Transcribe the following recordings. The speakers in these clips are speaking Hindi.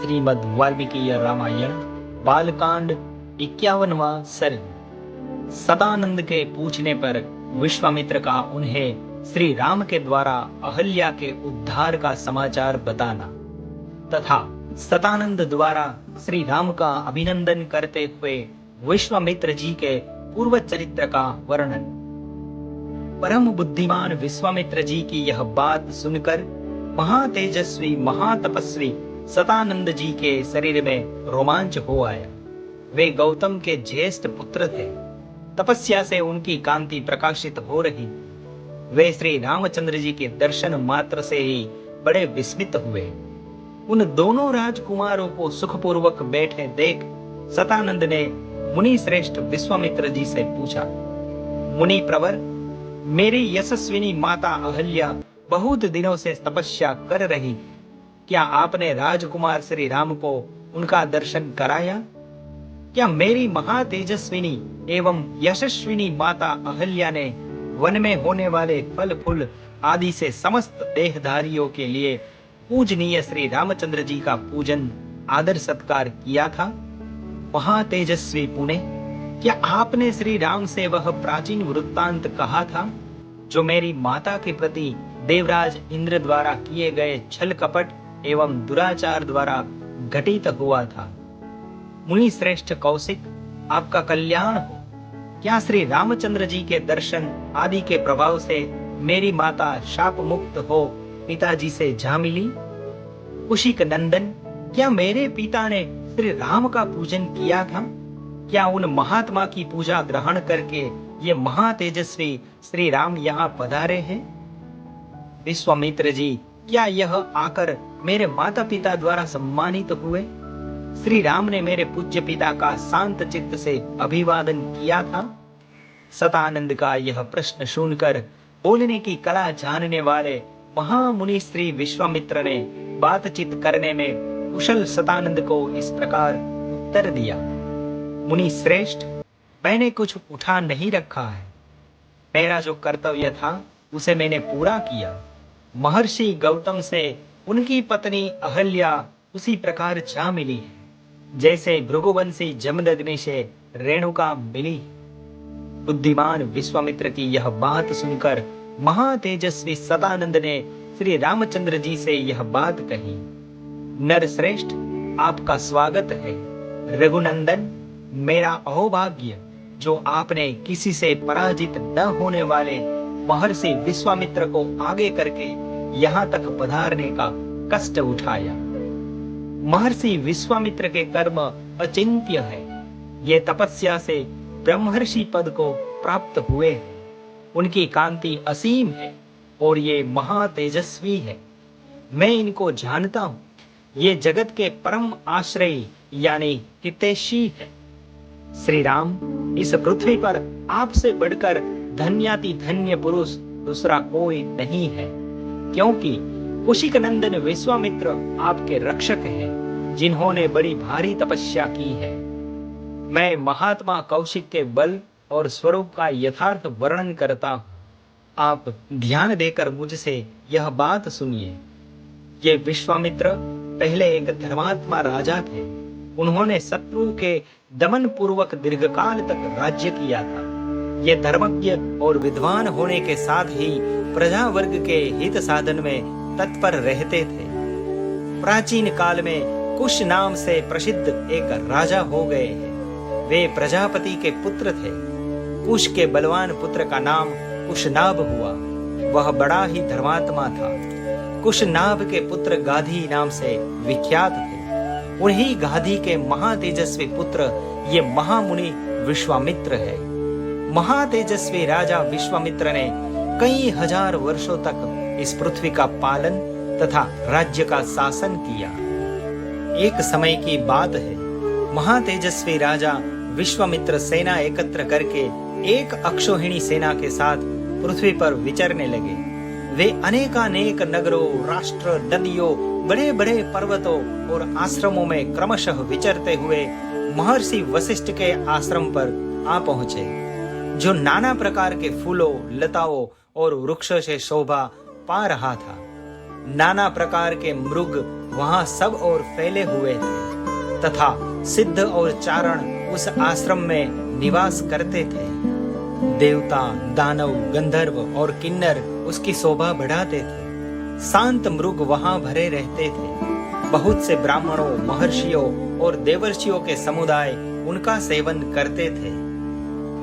श्रीमद् वाल्मीकि रामायण बालकांड 51वां सर्ग। सतानंद के पूछने पर विश्वामित्र का उन्हें श्री राम के द्वारा अहल्या के उद्धार का समाचार बताना तथा सतानंद द्वारा श्री राम का अभिनंदन करते हुए विश्वामित्र जी के पूर्व चरित्र का वर्णन। परम बुद्धिमान विश्वामित्र जी की यह बात सुनकर महातेजस्वी महातपस्वी सतानंद जी के शरीर में रोमांच हो आया। वे गौतम के ज्येष्ठ पुत्र थे। तपस्या से उनकी कांति प्रकाशित हो रही। वे श्री रामचंद्र जी के दर्शन मात्र से ही बड़े विस्मित हुए। उन दोनों राजकुमारों को सुखपूर्वक बैठे देख सतानंद ने मुनि श्रेष्ठ विश्वामित्र जी से पूछा, मुनि प्रवर, मेरी यशस्विनी माता अहल्या बहुत दिनों से तपस्या कर रही। क्या आपने राजकुमार श्री राम को उनका दर्शन कराया? क्या मेरी महातेजस्विनी एवं यशस्विनी माता अहल्या ने वन में होने वाले फल फूल आदि से समस्त देहधारियों के लिए पूजनीय श्री रामचंद्र जी का पूजन आदर सत्कार किया था? महातेजस्वी पुणे, क्या आपने श्री राम से वह प्राचीन वृत्तांत कहा था जो मेरी माता के प्रति देवराज इंद्र द्वारा किए गए छल कपट एवं दुराचार द्वारा घटित हुआ था? मुनि श्रेष्ठ कौशिक, आपका कल्याण हो। क्या श्री रामचंद्र जी के दर्शन आदि के प्रभाव से मेरी माता शाप मुक्त हो पिताजी से जा मिली? कुशिक नंदन, क्या मेरे पिता ने श्री राम का पूजन किया था? क्या उन महात्मा की पूजा ग्रहण करके ये महातेजस्वी श्री राम यहाँ पधारे हैं? विश्वामित्र जी, क्या यह आकर मेरे माता पिता द्वारा सम्मानित हुए? श्री राम ने मेरे पूज्य पिता का शांत चित्त से अभिवादन किया था? सतानंद का यह प्रश्न सुनकर बोलने की कला जानने वाले महामुनि श्री विश्वामित्र ने बातचीत करने में कुशल सतानंद को इस प्रकार उत्तर दिया, मुनि श्रेष्ठ, मैंने कुछ उठा नहीं रखा है। मेरा जो कर्तव्य था उसे मैंने पूरा किया। महर्षि गौतम से उनकी पत्नी अहल्या उसी प्रकार जा मिली है जैसे भृगुवंशी जमदग्नि से रेणुका मिली। बुद्धिमान विश्वामित्र की यह बात सुनकर महातेजस्वी सतानंद ने श्री रामचंद्र जी से यह बात कही, नर श्रेष्ठ, आपका स्वागत है। रघुनंदन, मेरा अहोभाग्य जो आपने किसी से पराजित न होने वाले महर्षि विश्वामित्र को आगे करके यहाँ तक पधारने का कष्ट उठाया। महर्षि विश्वामित्र के कर्म अचिंत्य है। ये तपस्या से ब्रह्मर्षि पद को प्राप्त हुए हैं। उनकी कांति असीम है और ये महातेजस्वी है। मैं इनको जानता हूँ। ये जगत के परम आश्रयी यानी हितैषी है। श्री राम, इस पृथ्वी पर आपसे बढ़कर धन्याति धन्य पुरुष दूसरा कोई नहीं है, क्योंकि कुशिक नंदन विश्वामित्र आपके रक्षक हैं, जिन्होंने बड़ी भारी तपस्या की है। मैं महात्मा कौशिक के बल और स्वरूप का यथार्थ वर्णन करता हूँ। आप ध्यान देकर मुझसे यह बात सुनिए। ये विश्वामित्र पहले एक धर्मात्मा राजा थे। उन्होंने शत्रु के दमन पूर्वक दीर्घकाल तक राज्य किया था। ये धर्मज्ञ और विद्वान होने के साथ ही प्रजा वर्ग के हित साधन में तत्पर रहते थे। प्राचीन काल में कुश नाम से प्रसिद्ध एक राजा हो गए हैं। वे प्रजापति के पुत्र थे। कुश के बलवान पुत्र का नाम कुशनाभ हुआ। वह बड़ा ही धर्मात्मा था। कुशनाभ के पुत्र गाधी नाम से विख्यात थे। उन्हीं गाधी के महातेजस्वी पुत्र ये महामुनि विश्वामित्र है। महातेजस्वी राजा विश्वामित्र ने कई हजार वर्षों तक इस पृथ्वी का पालन तथा राज्य का शासन किया। एक समय की बात है, महातेजस्वी राजा विश्वामित्र सेना एकत्र करके एक अक्षौहिणी सेना के साथ पृथ्वी पर विचरने लगे। वे अनेकानेक नगरों, राष्ट्र, नदियों, बड़े बड़े पर्वतों और आश्रमों में क्रमशः विचरते हुए महर्षि वशिष्ठ के आश्रम पर आ पहुंचे, जो नाना प्रकार के फूलों, लताओं और वृक्षों से शोभा पा रहा था। नाना प्रकार के मृग वहां सब ओर फैले हुए थे तथा सिद्ध और चारण उस आश्रम में निवास करते थे। देवता, दानव, गंधर्व और किन्नर उसकी शोभा बढ़ाते थे। शांत मृग वहां भरे रहते थे। बहुत से ब्राह्मणों, महर्षियों और देवर्षियों के समुदाय उनका सेवन करते थे।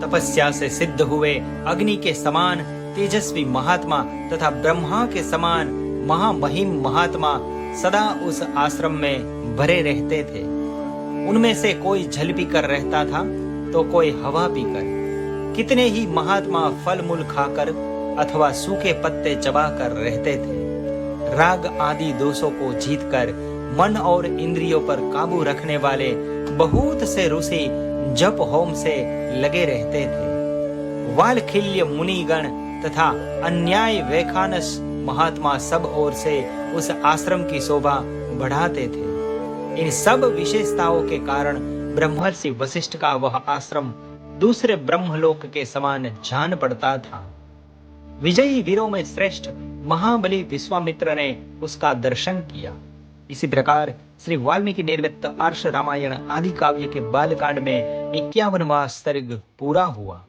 तपस्या से सिद्ध हुए अग्नि के समान तेजस्वी महात्मा तथा ब्रह्मा के समान महामहिम महात्मा सदा उस आश्रम में भरे रहते थे। उनमें से कोई जल पीकर रहता था तो कोई हवा पीकर। कितने ही महात्मा फल मूल खाकर अथवा सूखे पत्ते चबाकर रहते थे। राग आदि दोषों को जीतकर मन और इंद्रियों पर काबू रखने वाले बहुत से ऋषि जप होम से लगे रहते थे। वालखिल्य मुनिगण तथा अन्याय वैखानस महात्मा सब ओर से उस आश्रम की शोभा बढ़ाते थे। इन सब विशेषताओं के कारण ब्रह्मर्षि वशिष्ठ का वह आश्रम दूसरे ब्रह्मलोक के समान जान पड़ता था। विजयी वीरों में श्रेष्ठ महाबली विश्वामित्र ने उसका दर्शन किया। इसी प्रकार श्री वाल्मीकि निर्मित आर्ष रामायण आदि काव्य के बालकांड में 51वां सर्ग पूरा हुआ।